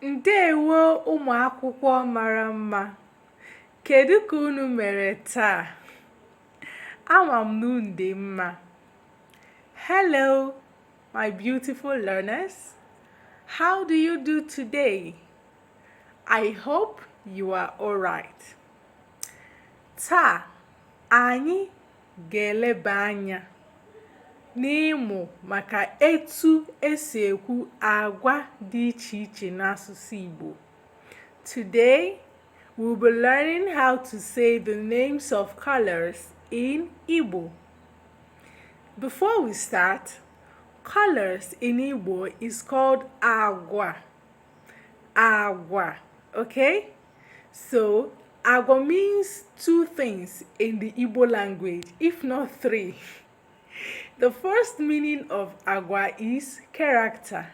Ndeewo ụmụ akwụkwọ mara mma. Kedu ka unu mere taa? Ama m na unu dị mma. Hello, my beautiful learners. How do you do today? I hope you are all right. Taa, anyị ga-eleba anya n'ịmụ maka etu esi ekwu agwa dị iche iche n'asụsụ Igbo. Today, we'll be learning how to say the names of colors in Igbo. Before we start, colors in Igbo is called Agwa. Agwa, okay? So, Agwa means two things in the Igbo language, if not three. The first meaning of Agwa is character.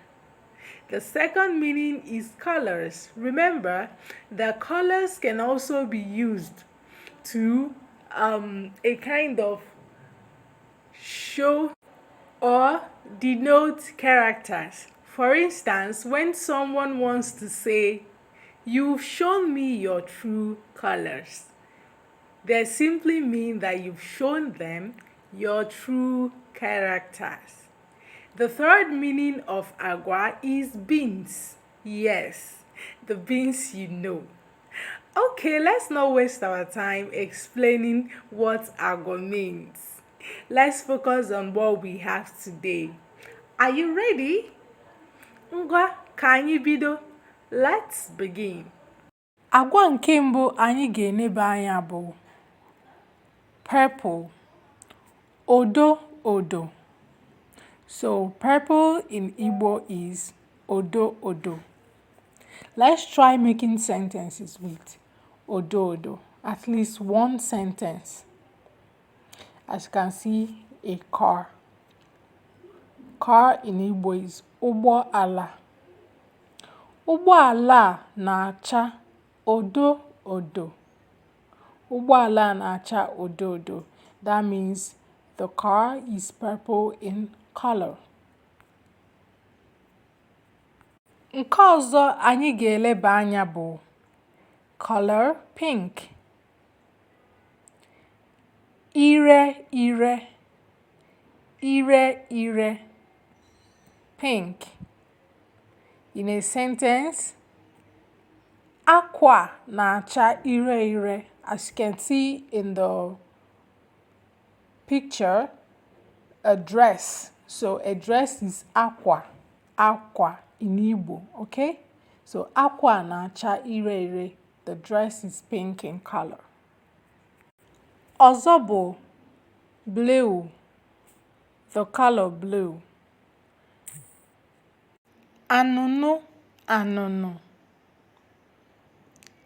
The second meaning is colors. Remember that colors can also be used to a kind of show or denote characters. For instance, when someone wants to say, "You've shown me your true colors," they simply mean that you've shown them your true characters. The third meaning of Agwa is beans. Yes, the beans you know. Okay, let's not waste our time explaining what Agwa means. Let's focus on what we have today. Are you ready? Ngwa ka anyị bido. Let's begin. Agwa nke mbụ anyị ga-eneba anya bụ purple. Odo odo. So purple in Igbo is odo odo. Let's try making sentences with odo odo. At least one sentence. As you can see, a car. Car in Igbo is ụgbọ ala. Ụgbọ ala na-acha odo odo. Ụgbọ ala na-acha odo odo. That means the car is purple in color. Nke ọzọ anyị ga-eleba anya bụ color pink. Ire ire. Ire ire. Pink. In a sentence, Agwa na-acha ire ire. As you can see in the picture, a dress. So a dress is Agwa. Agwa in Igbo, okay? So Agwa na-acha ire ire. The dress is pink in color. Ọzọ bụ blue. The color blue. Anụnụ anụnụ.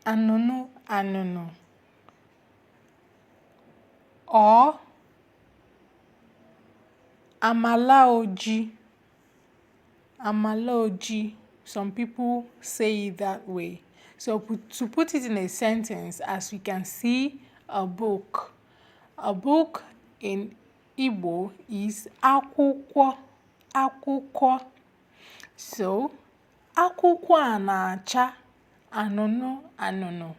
Anụnụ anụnụ. Or amala oji. Amala oji. Some people say it that way. So to put it in a sentence, as we can see, a book. A book in Igbo is akwụkwọ. Akwụkwọ. So akwụkwọ a na-acha anụnụ anụnụ.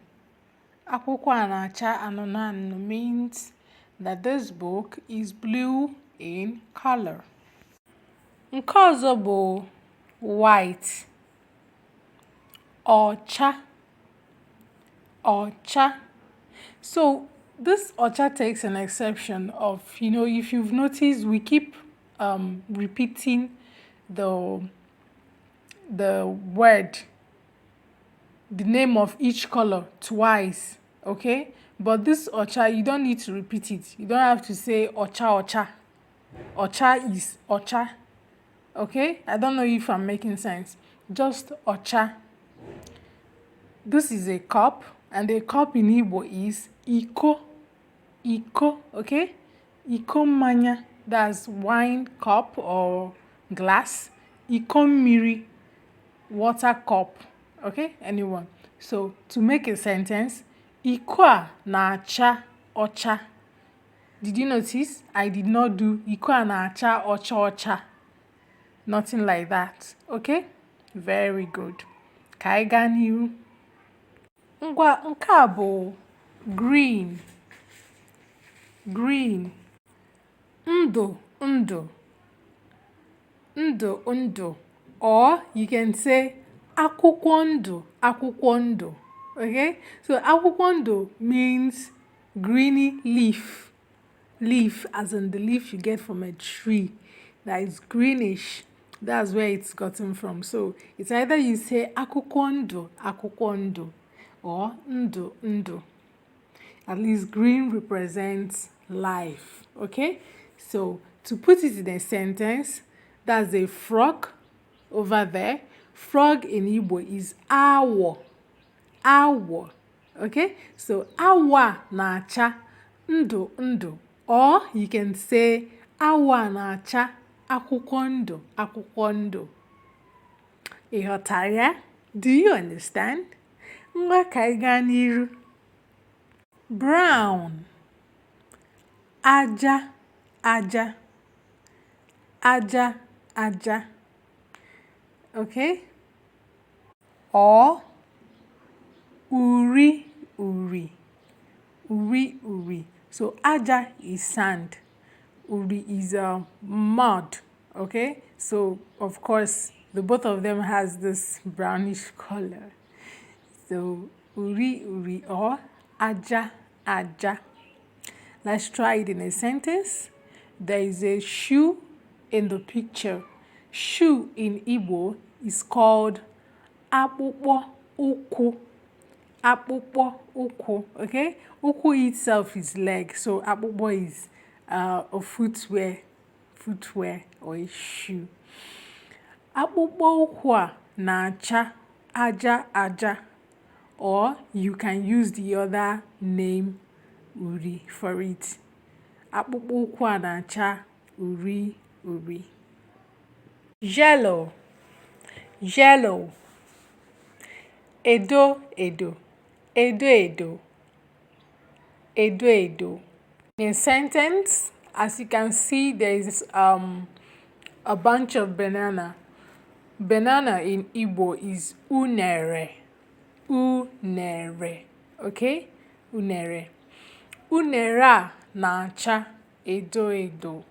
Akwụkwọ a na-acha anụnụ anụnụ means that this book is blue in color. Nke ọzọ bụ white. Ọcha. Ọcha. So this ọcha takes an exception of, if you've noticed, we keep repeating the word, the name of each color twice, okay? But this ọcha, you don't need to repeat it. You don't have to say ọcha ọcha. Ọcha is ọcha, okay? I don't know if I'm making sense. Just ọcha. This is a cup, and a cup in Igbo is iko. Iko, okay? Iko mmanya, that's wine cup or glass. Iko mmiri, water cup, okay? Anyone. So to make a sentence, iko a na-acha ọcha. Did you notice? I did not do iko a na-acha ọcha ọcha. Nothing like that, okay? Very good. ka anyị gaa n'ihu. Ngwa nke a bụ green, ndụ ndụ, ndụ ndụ, or you can say akwụkwọ ndụ, akwụkwọ ndụ. Okay, so akwụkwọ ndụ means greeny leaf, as in the leaf you get from a tree that is greenish. That's where it's gotten from. So it's either you say akwụkwọ ndụ, or ndụ ndụ. At least green represents life. Okay, so to put it in a sentence, that's a frog over there. Frog in Igbo is awo. Okay, so awa na-acha ndụ ndụ, or you can say awa na-acha akwụkwọ ndụ. Ị ghọtara ya? Do you understand? Ngwa ka anyị gaa n'iru. Brown, aja. Okay, or uri. So aja is sand, uri is mud. Okay, so of course the both of them has this brownish color. So uri or aja. Let's try it in a sentence. There is a shoe in the picture. Shoe in Igbo is called akpụkpọ ụkwụ. Okay, ụkwụ itself is leg, so akpụkpọ is a footwear or a shoe. Akpụkpọ ụkwụ a na-acha aja, or you can use the other name uri for it. Akpụkpọ ụkwụ a na-acha uri. Yellow, edo. In a sentence, as you can see, there is a bunch of banana. Banana in Igbo is unere. Okay, unere a na-acha edo.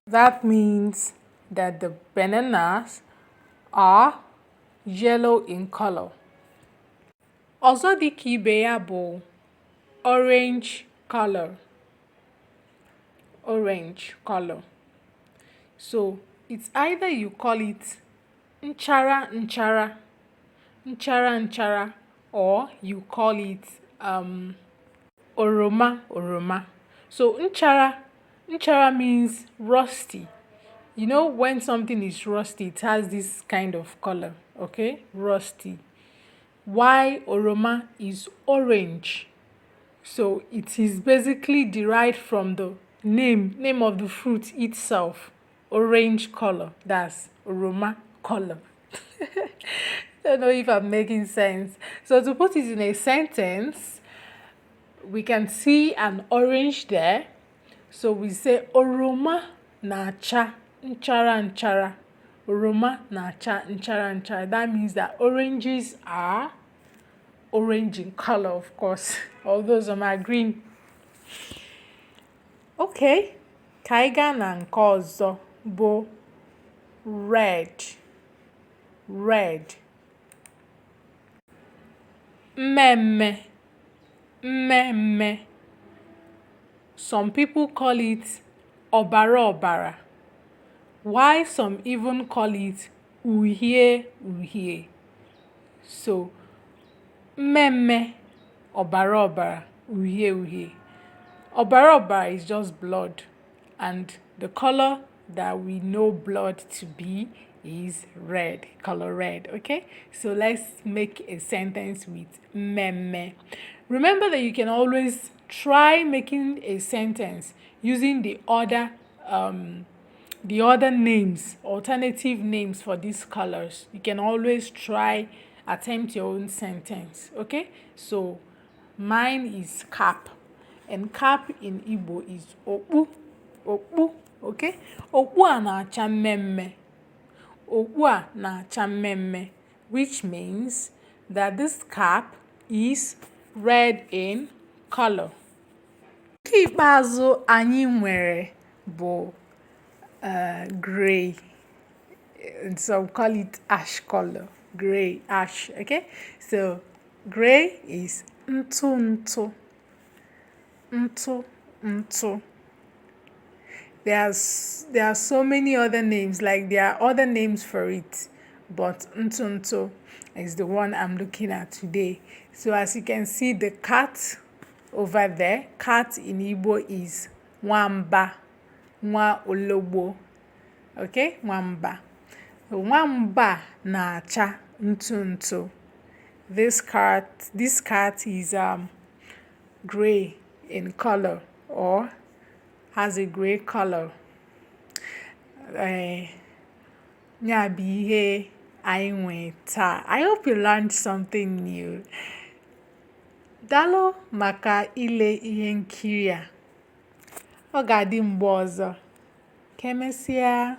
That means that the bananas are yellow in color. Ọzọ dị ka ibe ya bụ orange color. So it's either you call it nchara, or you call it oroma. So nchara means rusty. You know, when something is rusty, it has this kind of color. Okay, rusty. Why oroma is orange. So it is basically derived from the name of the fruit itself. Orange color. That's oroma color. Don't know if I'm making sense. So to put it in a sentence, we can see an orange there. So we say oroma na-acha nchara. Oroma na-acha nchara. That means that oranges are orange in color, of course. All those are green. Okay, ka anyị gaa na nke ọzọ bụ red. Mmemme. Some people call it ọbara. Why some even call it uhie. So mmemme, ọbara, uhie. Ọbara is just blood, and the color that we know blood to be is red, color red. Okay, so let's make a sentence with mmemme. Remember that you can always try making a sentence using the other names, alternative names for these colors. You can always attempt your own sentence. Okay, so mine is cap, and cap in Igbo is okpu. Okay, okpu a na-acha mmemme. okpu a na-acha mmemme, which means that this cap is red in color. Nke ikpeazụ anyị nwere bụ gray. Some call it ash color. Gray, ash, okay? So gray is ntụ ntụ. Ntụ ntụ. There are so many other names, like there are other names for it, but ntụ ntụ is the one I'm looking at today. So as you can see, the cat over there, cat in Igbo is nwamba, nwa ologbo. Okay, nwamba. Nwamba na-acha ntụ ntụ. This cat is gray in color, or has a gray color. Ya bụ ihe anyị nwe taa. I hope you learned something new. Daalụ maka ile ihe nkiri a. Ọ ga-adị mgbe ọzọ. Ka emesịa.